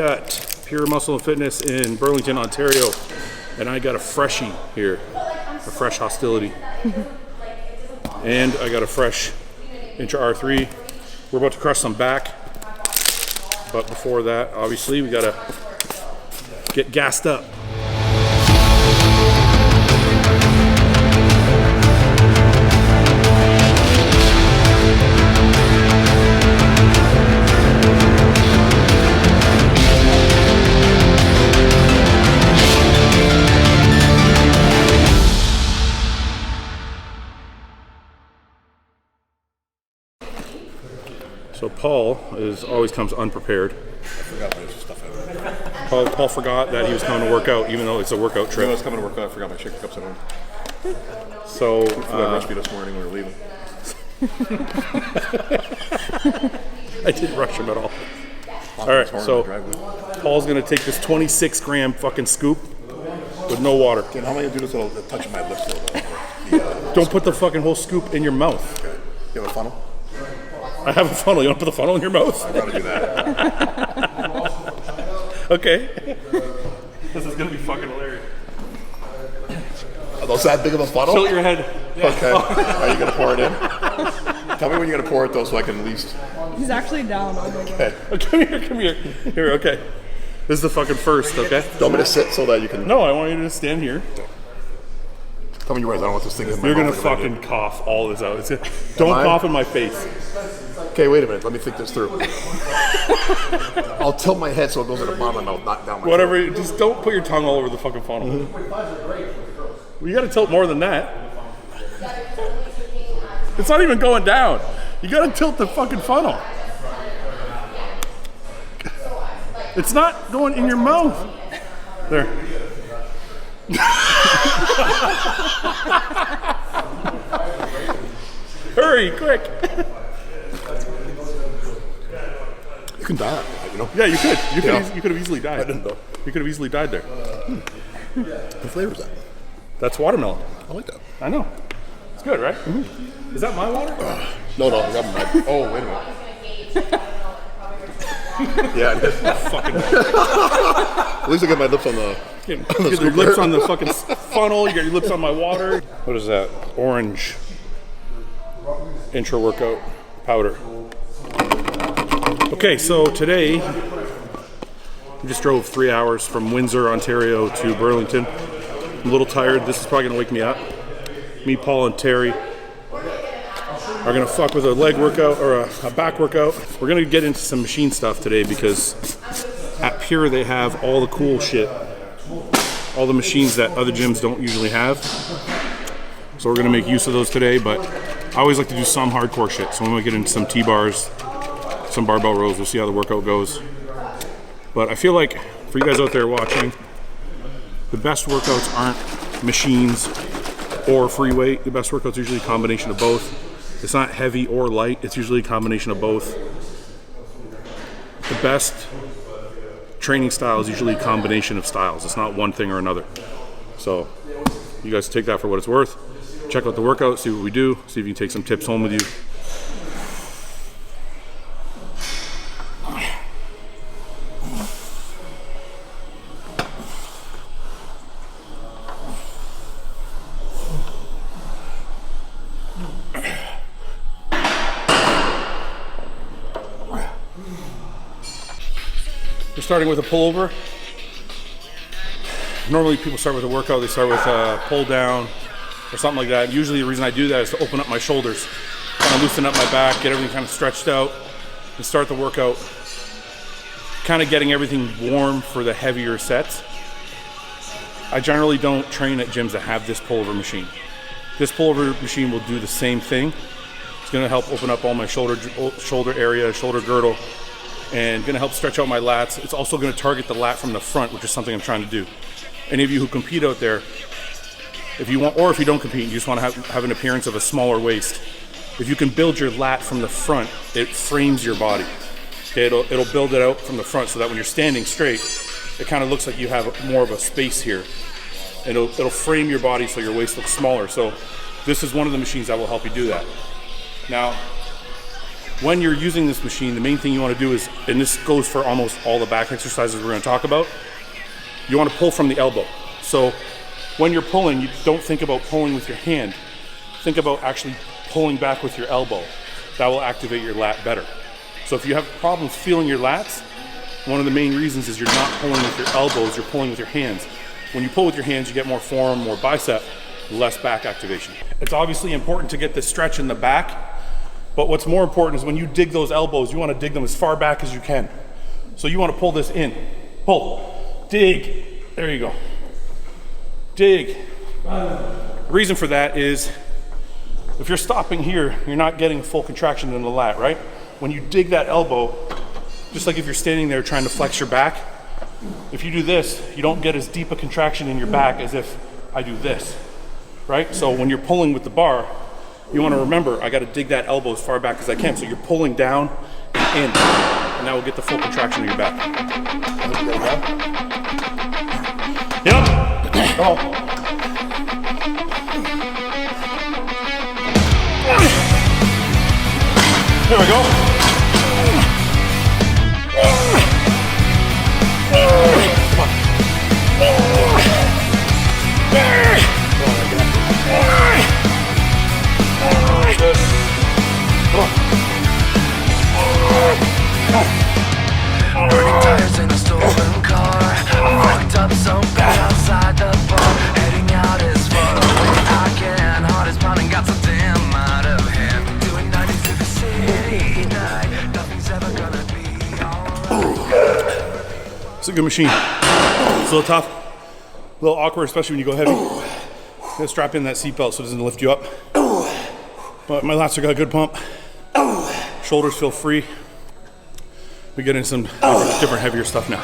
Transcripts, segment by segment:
at Pure Muscle and Fitness in Burlington, Ontario, and I got a freshie here, a fresh Hostility, and I got a fresh Intra R3. We're about to crush some back, but before that, obviously, we gotta get gassed up. So Paul always comes unprepared. I forgot my stuff out. Paul forgot that he was coming to work out, even though it's a workout trip. I was coming to work out. I forgot my shaker cups at home. So I forgot recipe this morning when we were leaving. I didn't rush him at all. All right, so Paul's gonna take this 26-gram fucking scoop with no water. Dude, how am I gonna do this without touching my lips though? Don't put the fucking whole scoop in your mouth. Okay. You have a funnel? I have a funnel. You don't put the funnel in your mouth? I gotta do that. Okay. This is gonna be fucking hilarious. Are those that big of a funnel? Tilt your head. Yeah. Okay. Are you gonna pour it in? Tell me when you're gonna pour it though, so I can at least. He's actually down. Okay. Oh, come here. Here, okay. This is the fucking first, okay? Do you want me to sit so that you can? No, I want you to stand here. Tell me your words. I don't want this thing in my You're mouth. gonna fucking cough all this out. Don't cough in my face. Okay, wait a minute. Let me think this through. I'll tilt my head so it goes at the bottom of my mouth, not down my Whatever. throat. Just don't put your tongue all over the fucking funnel. Mm-hmm. Well, you gotta tilt more than that. It's not even going down. You gotta tilt the fucking funnel. It's not going in your mouth. There. Hurry, quick. You can die, you know? Yeah, you could. You Yeah. could have easily died. I didn't know. You could have easily died there. What flavor is that? That's watermelon. I like that. I know. It's good, right? Mm-hmm. Is that my water? No, I got my. Oh, wait a minute. Yeah, it is. Fucking. At least I got my lips on the. You get your lips on the fucking funnel. You got your lips on my water. What is that? Orange intra workout powder. Okay, so today we just drove 3 hours from Windsor, Ontario to Burlington. I'm a little tired. This is probably gonna wake me up. Me, Paul, and Terry are gonna fuck with a leg workout or a back workout. We're gonna get into some machine stuff today because at Pure they have all the cool shit, all the machines that other gyms don't usually have. So we're gonna make use of those today, but I always like to do some hardcore shit. So we might get into some T-bars, some barbell rows. We'll see how the workout goes. But I feel like for you guys out there watching, the best workouts aren't machines or free weight. The best workout's usually a combination of both. It's not heavy or light. It's usually a combination of both. The best training style is usually a combination of styles. It's not one thing or another. So you guys take that for what it's worth. Check out the workout, see what we do, see if you can take some tips home with you. We're starting with a pullover. Normally people start with a workout, they start with a pull down or something like that. Usually the reason I do that is to open up my shoulders, kind of loosen up my back, get everything kind of stretched out, and start the workout kind of getting everything warm for the heavier sets. I generally don't train at gyms that have this pullover machine. This pullover machine will do the same thing. It's gonna help open up all my shoulder area, shoulder girdle, and gonna help stretch out my lats. It's also gonna target the lat from the front, which is something I'm trying to do. Any of you who compete out there, if you want, or if you don't compete, you just want to have an appearance of a smaller waist. If you can build your lat from the front, it frames your body. Okay, it'll build it out from the front so that when you're standing straight, it kind of looks like you have more of a space here. And it'll frame your body so your waist looks smaller. So this is one of the machines that will help you do that. Now, When you're using this machine, the main thing you want to do is, and this goes for almost all the back exercises we're going to talk about, you want to pull from the elbow. So when you're pulling, you don't think about pulling with your hand. Think about actually pulling back with your elbow. That will activate your lat better. So if you have problems feeling your lats, one of the main reasons is you're not pulling with your elbows, you're pulling with your hands. When you pull with your hands, you get more forearm, more bicep, less back activation. It's obviously important to get this stretch in the back, but what's more important is when you dig those elbows, you want to dig them as far back as you can. So you want to pull this in. Pull, dig, there you go. Dig. The reason for that is if you're stopping here, you're not getting full contraction in the lat, right? When you dig that elbow, just like if you're standing there trying to flex your back, if you do this, you don't get as deep a contraction in your back as if I do this, right? So when you're pulling with the bar, you want to remember, I got to dig that elbow as far back as I can. So you're pulling down and in, and that will get the full contraction in your back. Yep. Come on. There we go. Burning tires in a stolen car. Fucked up so bad outside the bar. Heading out as far away I can. Heart is pounding, got so damn out of hand. Doing 90 through the city night. Nothing's ever gonna be alright. It's a good machine. It's a little tough, a little awkward, especially when you go heavy. You gotta strap in that seatbelt so it doesn't lift you up. But my lats got a good pump. Shoulders feel free. We get into some different heavier stuff now.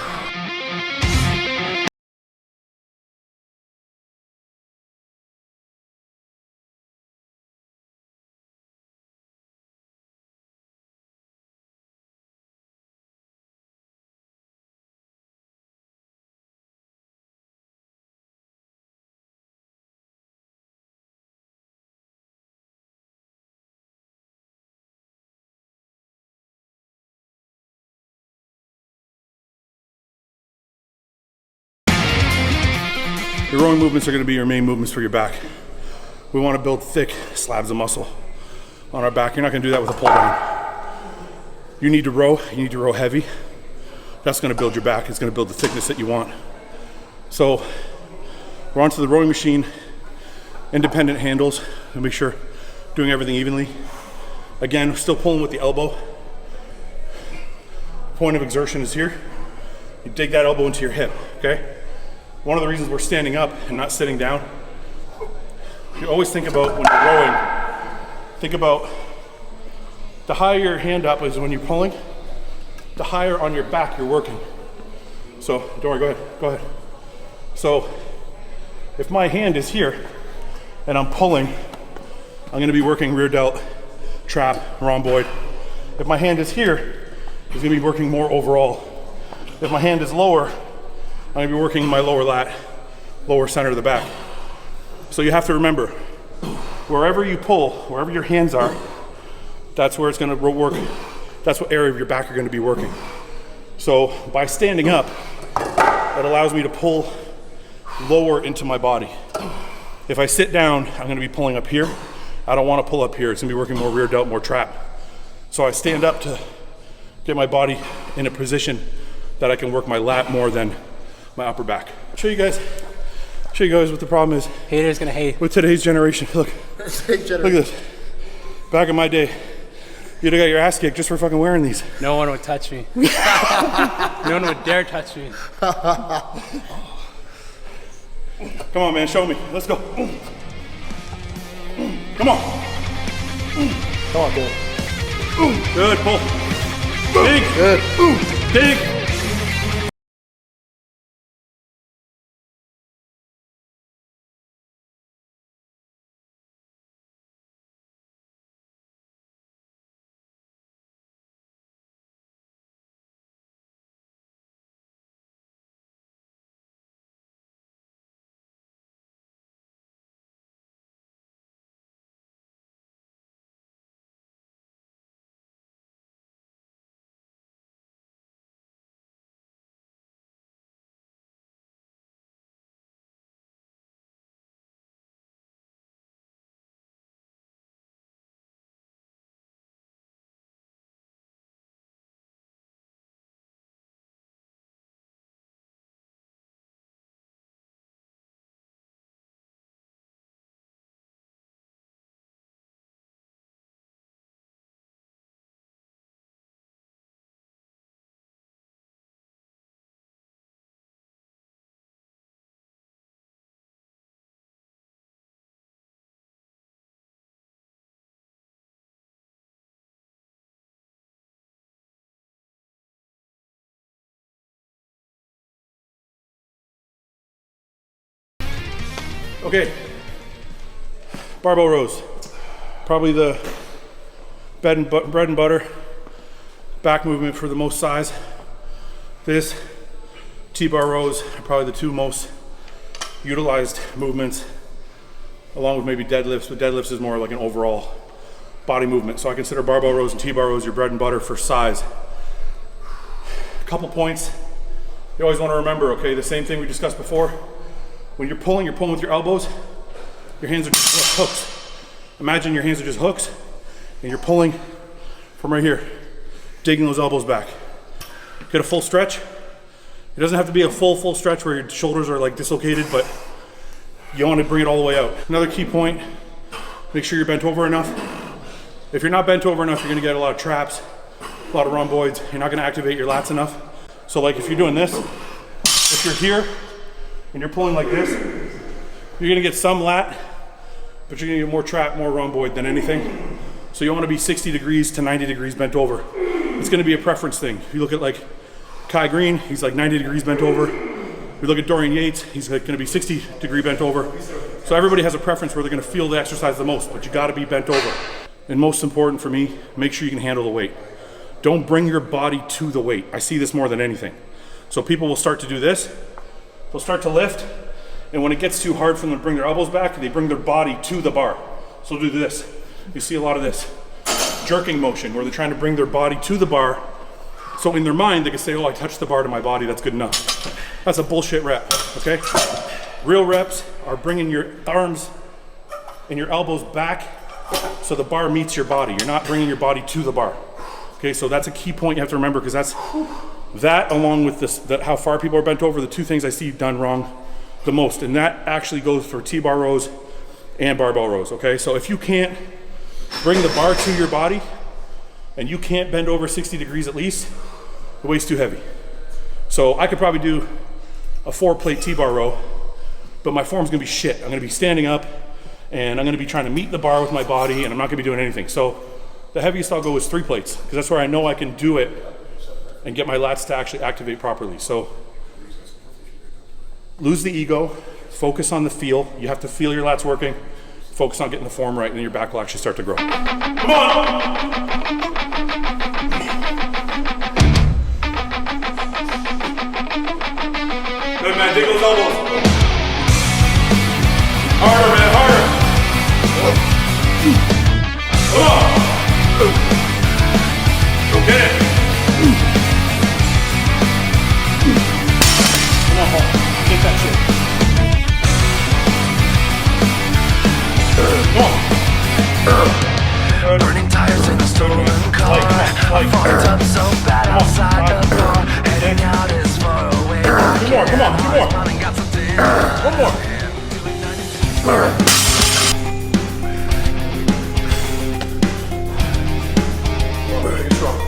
Your rowing movements are going to be your main movements for your back. We want to build thick slabs of muscle on our back. You're not going to do that with a pull down. You need to row heavy. That's going to build your back. It's going to build the thickness that you want. So we're onto the rowing machine, independent handles, and make sure doing everything evenly. Again, still pulling with the elbow. Point of exertion is here. You dig that elbow into your hip, okay? One of the reasons we're standing up and not sitting down, you always think about when you're rowing, think about the higher your hand up is when you're pulling, the higher on your back you're working. So, don't worry, go ahead. So, if my hand is here and I'm pulling, I'm gonna be working rear delt, trap, rhomboid. If my hand is here, it's gonna be working more overall. If my hand is lower, I'm gonna be working my lower lat, lower center of the back. So you have to remember, wherever you pull, wherever your hands are, that's where it's gonna work. That's what area of your back you're gonna be working. So by standing up, it allows me to pull lower into my body. If I sit down, I'm gonna be pulling up here. I don't wanna pull up here. It's gonna be working more rear delt, more trap. So I stand up to get my body in a position that I can work my lat more than my upper back. Show you guys what the problem is. Haters gonna hate. With today's generation. Look at this. Back in my day, you'd have got your ass kicked just for fucking wearing these. No one would touch me. No one would dare touch me. Come on, man, show me. Let's go. Come on. Come on, Bill. Good, pull. Dig. Good. Dig. Okay, barbell rows. Probably the bread and butter back movement for the most size. This, T-bar rows are probably the two most utilized movements, along with maybe deadlifts, but deadlifts is more like an overall body movement. So I consider barbell rows and T-bar rows your bread and butter for size. A couple points you always want to remember, okay? The same thing we discussed before. When you're pulling with your elbows, your hands are just hooks. Imagine your hands are just hooks, and you're pulling from right here, digging those elbows back. Get a full stretch. It doesn't have to be a full stretch where your shoulders are like dislocated, but you want to bring it all the way out. Another key point, make sure you're bent over enough. If you're not bent over enough, you're going to get a lot of traps, a lot of rhomboids. You're not going to activate your lats enough. So like if you're doing this, if you're here and you're pulling like this, you're going to get some lat, but you're going to get more trap, more rhomboid than anything. So you want to be 60 degrees to 90 degrees bent over. It's going to be a preference thing. If you look at like Kai Green, he's like 90 degrees bent over. If you look at Dorian Yates, he's like going to be 60 degree bent over. So everybody has a preference where they're going to feel the exercise the most, but you got to be bent over. And most important for me, make sure you can handle the weight. Don't bring your body to the weight. I see this more than anything. So people will start to do this. They'll start to lift, and when it gets too hard for them to bring their elbows back, they bring their body to the bar. So they'll do this. You see a lot of this jerking motion where they're trying to bring their body to the bar. So in their mind, they can say, oh, I touched the bar to my body, that's good enough. That's a bullshit rep, okay? Real reps are bringing your arms and your elbows back so the bar meets your body. You're not bringing your body to the bar. Okay, so that's a key point you have to remember, because that along with this, how far people are bent over, the two things I see done wrong the most. And that actually goes for T-bar rows and barbell rows, okay? So if you can't bring the bar to your body and you can't bend over 60 degrees at least, the weight's too heavy. So I could probably do a 4-plate T-bar row, but my form's gonna be shit. I'm gonna be standing up and I'm gonna be trying to meet the bar with my body, and I'm not gonna be doing anything. So the heaviest I'll go is 3 plates, because that's where I know I can do it and get my lats to actually activate properly. So lose the ego, focus on the feel. You have to feel your lats working, focus on getting the form right, and then your back will actually start to grow. Come on! Good, man, dig those elbows. Harder, man, harder. Come on. Go get it. Come on, Paul. Get that shit. Come on. Burning tires in a stolen car. I fucked up so bad outside the bar. Heading out as far away. Come on. One more. Get strong.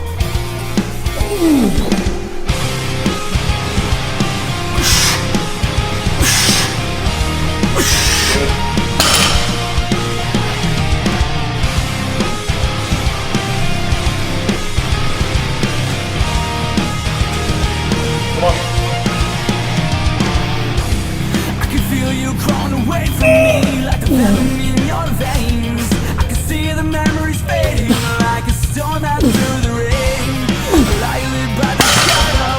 I can feel you crawling away from me like the venom in your veins. I can see the memories fading like a storm out through the rain. Lightly by the shadow,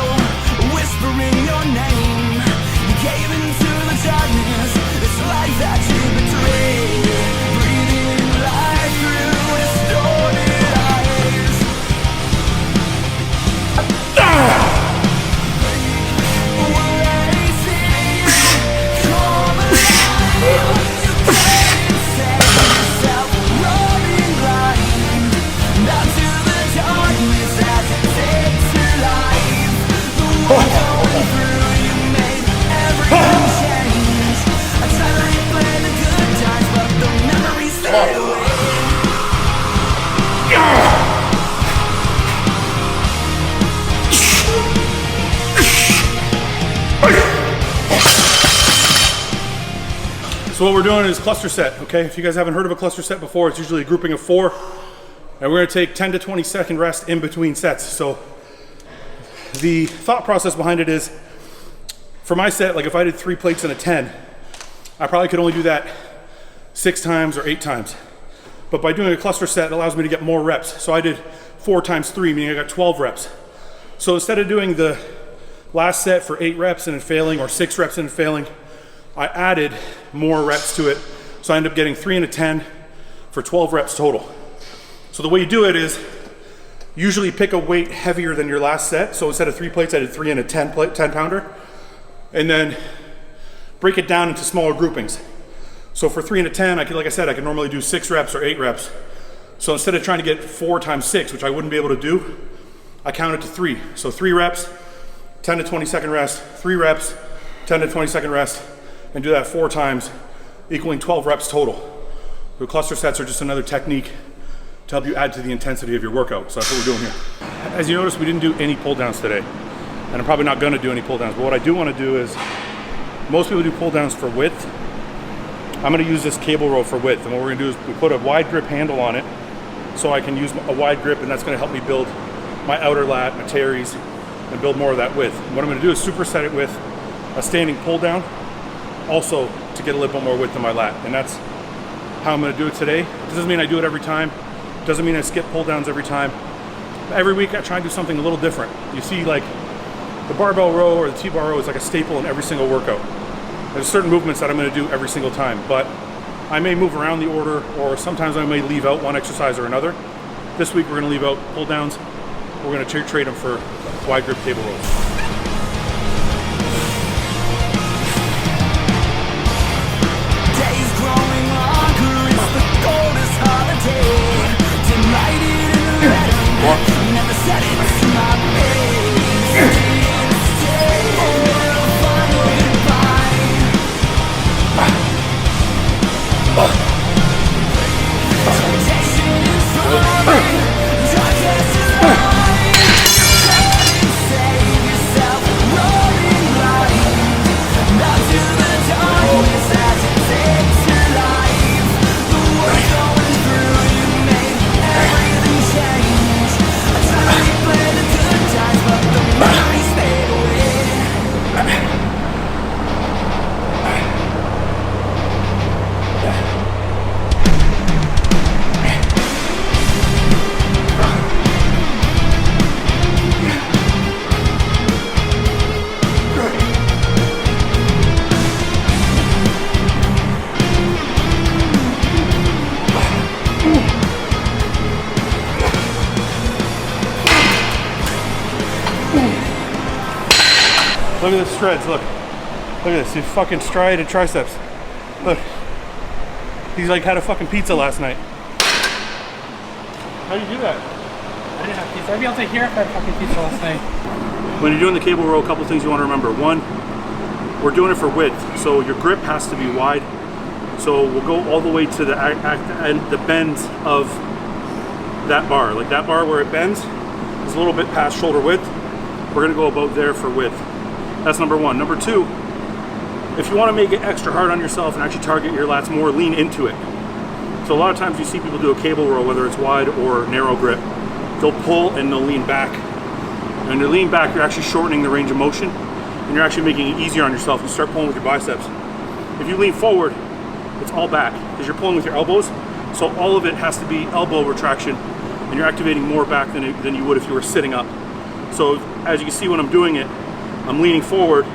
whispering your name. You cave into the darkness, it's life that you betrayed. Breathing life through distorted eyes. So what we're doing is cluster set, okay? If you guys haven't heard of a cluster set before, it's usually a grouping of 4, and we're gonna take 10 to 20 second rest in between sets. So the thought process behind it is, for my set, like if I did 3 plates and a 10, I probably could only do that 6 times or 8 times. But by doing a cluster set, it allows me to get more reps. So I did 4 times 3, meaning I got 12 reps. So instead of doing the last set for 8 reps and then failing, or 6 reps and failing, I added more reps to it. So I ended up getting 3 and a 10 for 12 reps total. So the way you do it is usually pick a weight heavier than your last set. So instead of 3 plates, I did 3 and a 10 pounder. And then break it down into smaller groupings. So for 3 and a 10, like I said, I can normally do 6 reps or 8 reps. So instead of trying to get 4 times 6, which I wouldn't be able to do, I counted to 3. So 3 reps, 10 to 20 second rest, 3 reps, 10 to 20 second rest, and do that 4 times, equaling 12 reps total. The cluster sets are just another technique to help you add to the intensity of your workout. So that's what we're doing here. As you notice, we didn't do any pull downs today. And I'm probably not gonna do any pull downs, but what I do wanna do is, most people do pull downs for width. I'm gonna use this cable row for width. And what we're gonna do is we put a wide grip handle on it so I can use a wide grip, and that's gonna help me build my outer lat, my teres, and build more of that width. And what I'm gonna do is superset it with a standing pull down, also to get a little bit more width in my lat. And that's how I'm gonna do it today. It doesn't mean I do it every time. It doesn't mean I skip pull downs every time. Every week I try and do something a little different. You see, like the barbell row or the T-bar row is like a staple in every single workout. There's certain movements that I'm gonna do every single time, but I may move around the order, or sometimes I may leave out one exercise or another. This week we're gonna leave out pull downs. We're gonna trade them for wide grip cable rows. Days growing longer, it's the coldest holiday. Delighted in the letter, never said it to my face. Stay for a final goodbye. Temptation is falling, darkness is light. Save yourself, roaring light. Not to the darkness as it takes your life. The world's going through, you make everything change. I try to replay the good times, but the memories fade away. Look at the strides, look. Look at this, his fucking stride and triceps. Look. He's like had a fucking pizza last night. How do you do that? I didn't have pizza. I'd be able to hear if I had fucking pizza last night. When you're doing the cable row, a couple things you want to remember. One, we're doing it for width, so your grip has to be wide. So we'll go all the way to the bends of that bar. Like that bar where it bends is a little bit past shoulder width. We're gonna go about there for width. That's number one. Number two, if you want to make it extra hard on yourself and actually target your lats more, lean into it. So a lot of times you see people do a cable row, whether it's wide or narrow grip. They'll pull and they'll lean back. And when you lean back, you're actually shortening the range of motion, and you're actually making it easier on yourself. You start pulling with your biceps. If you lean forward, it's all back because you're pulling with your elbows. So all of it has to be elbow retraction, and you're activating more back than you would if you were sitting up. So as you can see when I'm doing it, I'm leaning forward,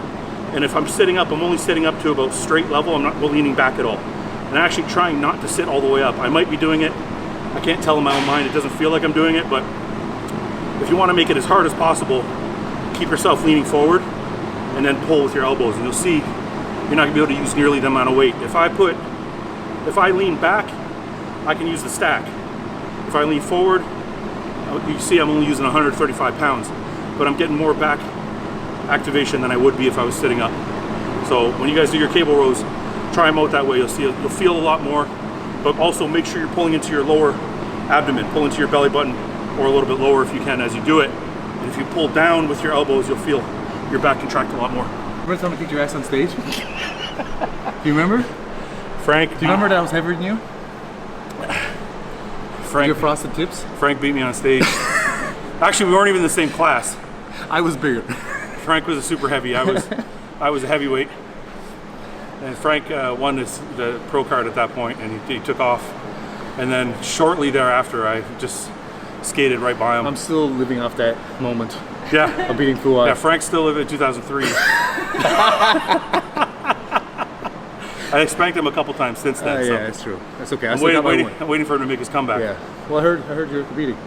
and if I'm sitting up, I'm only sitting up to about straight level. I'm not leaning back at all. And I'm actually trying not to sit all the way up. I might be doing it. I can't tell in my own mind. It doesn't feel like I'm doing it, but if you want to make it as hard as possible, keep yourself leaning forward and then pull with your elbows, and you'll see you're not gonna be able to use nearly the amount of weight. If I lean back, I can use the stack. If I lean forward, you can see I'm only using 135 pounds, but I'm getting more back activation than I would be if I was sitting up. So when you guys do your cable rows, try them out that way. You'll feel a lot more, but also make sure you're pulling into your lower abdomen, pull into your belly button, or a little bit lower if you can as you do it. And if you pull down with your elbows, you'll feel your back contract a lot more. Remember the time I kicked your ass on stage? Do you remember? Frank, Do you remember that I was heavier than you? Your frosted tips? Frank beat me on stage. Actually, we weren't even in the same class. I was bigger. Frank was a super heavy. I was a heavyweight. And Frank won the pro card at that point, and he took off. And then shortly thereafter, I just skated right by him. I'm still living off that moment. Yeah. I'm beating Fouad. Yeah, Frank still lived in 2003. I spanked him a couple times since then. Yeah, so. that's true. That's okay. I'm waiting for him to make his comeback. Yeah. Well, I heard you're competing.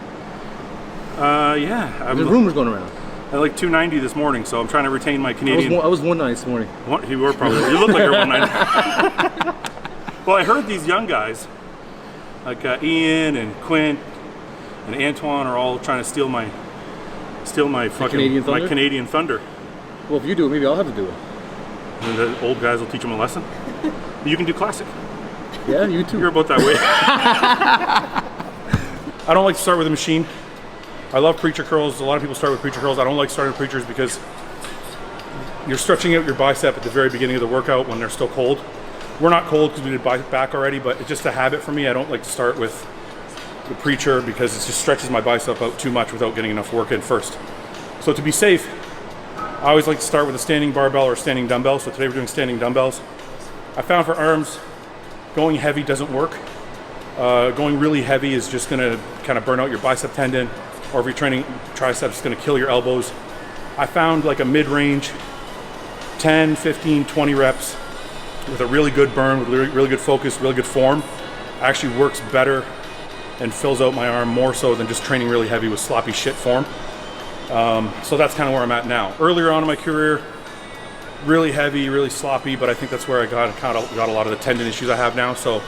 Yeah. There's rumors going around. I like 290 this morning, so I'm trying to retain my Canadian. I was 190 this morning. You were probably. You look like you're 190. Well, I heard these young guys, like Ian and Quint and Antoine, are all trying to steal my Canadian Thunder. Well, if you do it, maybe I'll have to do it. And the old guys will teach them a lesson. You can do classic. Yeah, you too. You're about that way. I don't like to start with a machine. I love preacher curls. A lot of people start with preacher curls. I don't like starting with preachers because you're stretching out your bicep at the very beginning of the workout when they're still cold. We're not cold because we did back already, but it's just a habit for me. I don't like to start with the preacher because it just stretches my bicep out too much without getting enough work in first. So to be safe, I always like to start with a standing barbell or a standing dumbbell. So today we're doing standing dumbbells. I found for arms, going heavy doesn't work. Going really heavy is just gonna kind of burn out your bicep tendon, or if you're training triceps, it's gonna kill your elbows. I found like a mid-range, 10, 15, 20 reps with a really good burn, with really good focus, really good form, actually works better and fills out my arm more so than just training really heavy with sloppy shit form. So that's kind of where I'm at now. Earlier on in my career, really heavy, really sloppy, but I think that's where I got a lot of the tendon issues I have now. So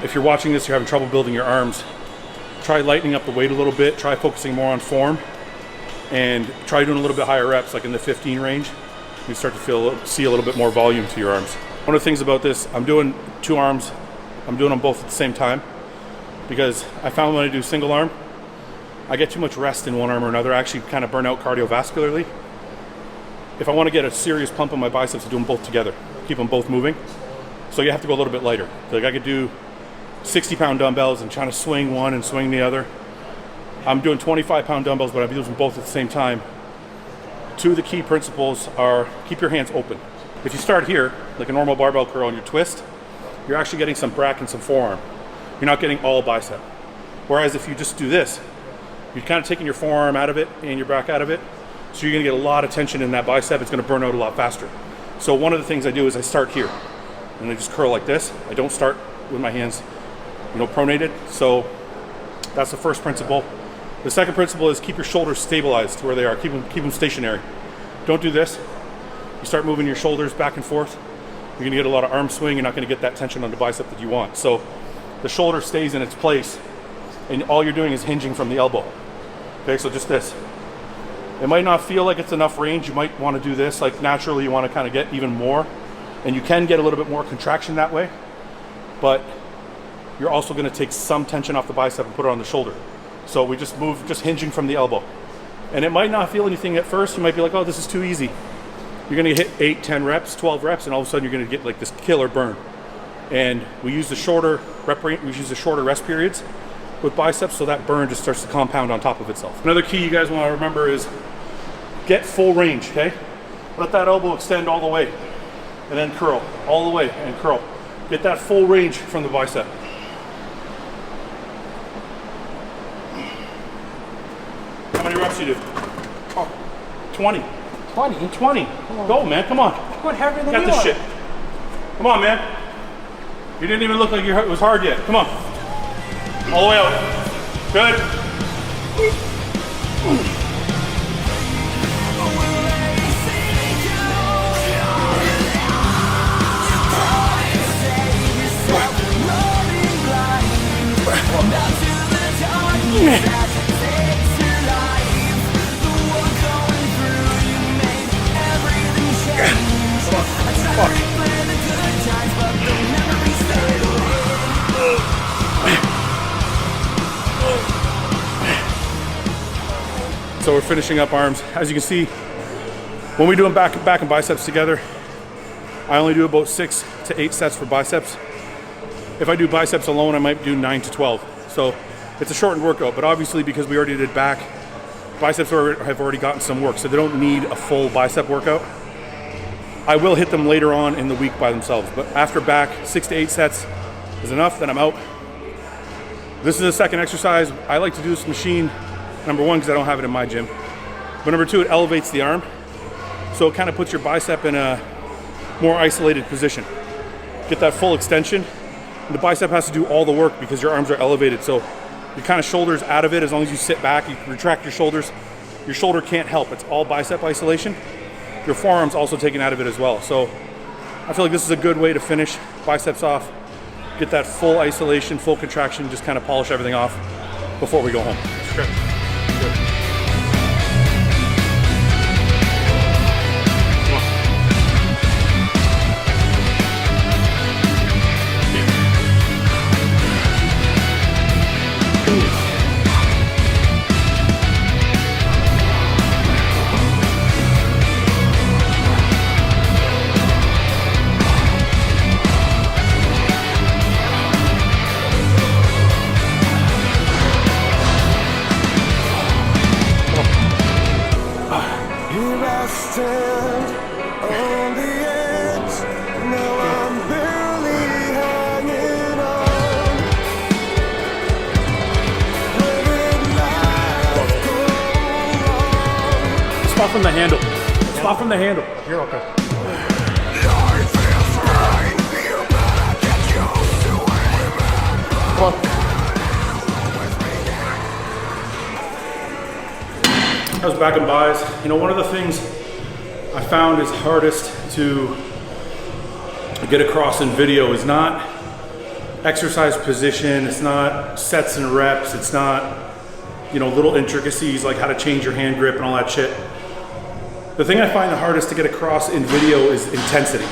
if you're watching this, you're having trouble building your arms, try lightening up the weight a little bit, try focusing more on form, and try doing a little bit higher reps, like in the 15 range. You start to see a little bit more volume to your arms. One of the things about this, I'm doing 2 arms, I'm doing them both at the same time, because I found when I do single arm, I get too much rest in one arm or another. I actually kind of burn out cardiovascularly. If I want to get a serious pump in my biceps, I do them both together, keep them both moving. So you have to go a little bit lighter. Like I could do 60-pound dumbbells and trying to swing one and swing the other. I'm doing 25-pound dumbbells, but I'm using them both at the same time. 2 of the key principles are keep your hands open. If you start here, like a normal barbell curl and you twist, you're actually getting some back and some forearm. You're not getting all bicep. Whereas if you just do this, you're kind of taking your forearm out of it and your back out of it. So you're gonna get a lot of tension in that bicep. It's gonna burn out a lot faster. So one of the things I do is I start here and I just curl like this. I don't start with my hands, pronated. So that's the first principle. The second principle is keep your shoulders stabilized to where they are. Keep them stationary. Don't do this. You start moving your shoulders back and forth, you're gonna get a lot of arm swing. You're not gonna get that tension on the bicep that you want. So the shoulder stays in its place and all you're doing is hinging from the elbow. Okay, so just this. It might not feel like it's enough range. You might want to do this. Like naturally you want to kind of get even more, and you can get a little bit more contraction that way, but you're also going to take some tension off the bicep and put it on the shoulder. So we just move, just hinging from the elbow. And it might not feel anything at first. You might be like, oh, this is too easy. You're going to hit 8, 10 reps, 12 reps, and all of a sudden you're going to get like this killer burn. And we use the shorter rest periods with biceps, so that burn just starts to compound on top of itself. Another key you guys want to remember is get full range, okay? Let that elbow extend all the way, and then curl, all the way, and curl. Get that full range from the bicep. How many reps you do? Oh, 20. 20? 20. Go, man, come on. What heavier than Got you this are. shit. Come on, man. You didn't even look like it was hard yet. Come on. All the way out. Good. So we're finishing up arms. As you can see, when we do them back and biceps together, I only do about 6 to 8 sets for biceps. If I do biceps alone, I might do 9 to 12. So it's a shortened workout, but obviously because we already did back, biceps have already gotten some work, so they don't need a full bicep workout. I will hit them later on in the week by themselves. But after back, 6 to 8 sets is enough, then I'm out. This is the second exercise. I like to do this machine, number one, because I don't have it in my gym. But number two, it elevates the arm. So it kind of puts your bicep in a more isolated position. Get that full extension. And the bicep has to do all the work because your arms are elevated. So your kind of shoulders out of it, as long as you sit back, you retract your shoulders. Your shoulder can't help. It's all bicep isolation. Your forearm's also taken out of it as well. So I feel like this is a good way to finish biceps off. Get that full isolation, full contraction, just kind of polish everything off before we go home. Stretch. Spot from the handle. Spot from the handle. You're okay. Come on. I was back in buys. You know, one of the things I found is hardest to get across in video is not exercise position, it's not sets and reps, it's not, you know, little intricacies like how to change your hand grip and all that shit. The thing I find the hardest to get across in video is intensity.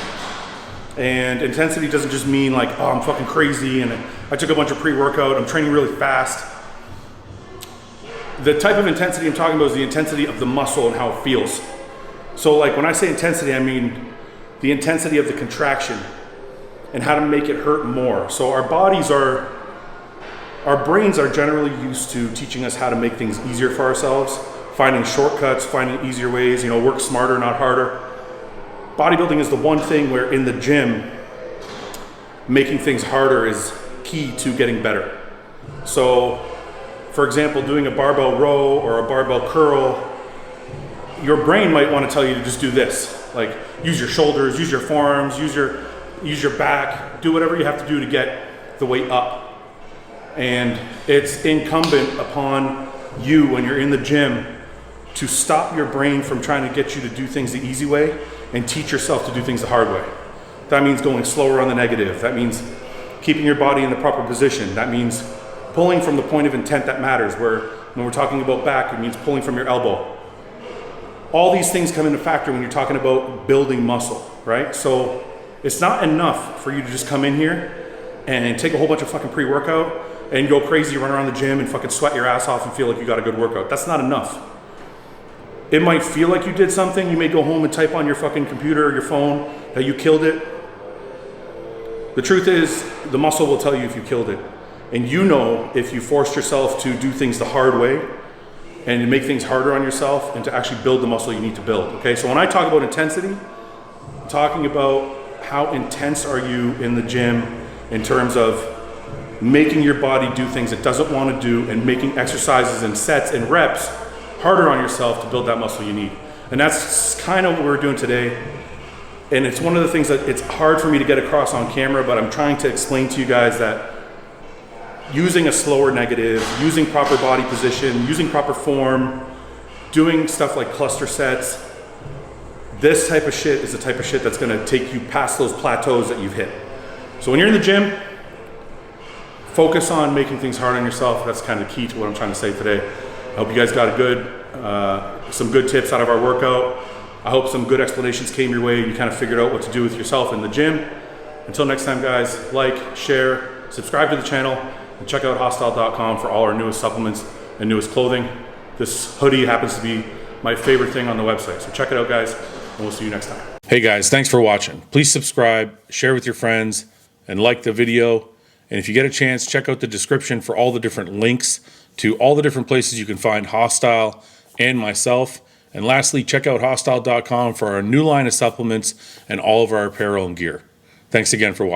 And intensity doesn't just mean like, oh, I'm fucking crazy and I took a bunch of pre-workout, I'm training really fast. The type of intensity I'm talking about is the intensity of the muscle and how it feels. So like when I say intensity, I mean the intensity of the contraction and how to make it hurt more. So our brains are generally used to teaching us how to make things easier for ourselves, finding shortcuts, finding easier ways, you know, work smarter, not harder. Bodybuilding is the one thing where in the gym, making things harder is key to getting better. So, for example, doing a barbell row or a barbell curl, your brain might want to tell you to just do this. Like, use your shoulders, use your forearms, use your back, do whatever you have to do to get the weight up. And it's incumbent upon you when you're in the gym to stop your brain from trying to get you to do things the easy way and teach yourself to do things the hard way. That means going slower on the negative. That means keeping your body in the proper position. That means pulling from the point of intent that matters, where when we're talking about back, it means pulling from your elbow. All these things come into factor when you're talking about building muscle, right? So it's not enough for you to just come in here and take a whole bunch of fucking pre-workout and go crazy, run around the gym and fucking sweat your ass off and feel like you got a good workout. That's not enough. It might feel like you did something. You may go home and type on your fucking computer or your phone that you killed it. The truth is, the muscle will tell you if you killed it. And you know if you forced yourself to do things the hard way and to make things harder on yourself and to actually build the muscle you need to build, okay? So when I talk about intensity, I'm talking about how intense are you in the gym in terms of making your body do things it doesn't want to do and making exercises and sets and reps harder on yourself to build that muscle you need. And that's kind of what we're doing today. And it's one of the things that it's hard for me to get across on camera, but I'm trying to explain to you guys that using a slower negative, using proper body position, using proper form, doing stuff like cluster sets, this type of shit is the type of shit that's gonna take you past those plateaus that you've hit. So when you're in the gym, focus on making things hard on yourself. That's kind of key to what I'm trying to say today. I hope you guys got some good tips out of our workout. I hope some good explanations came your way. You kind of figured out what to do with yourself in the gym. Until next time, guys, like, share, subscribe to the channel, and check out hostile.com for all our newest supplements and newest clothing. This hoodie happens to be my favorite thing on the website. So check it out, guys, and we'll see you next time. Hey, guys, thanks for watching. Please subscribe, share with your friends, and like the video. And if you get a chance, check out the description for all the different links to all the different places you can find Hostile and myself, And lastly, check out hostile.com for our new line of supplements and all of our apparel and gear. Thanks again for watching.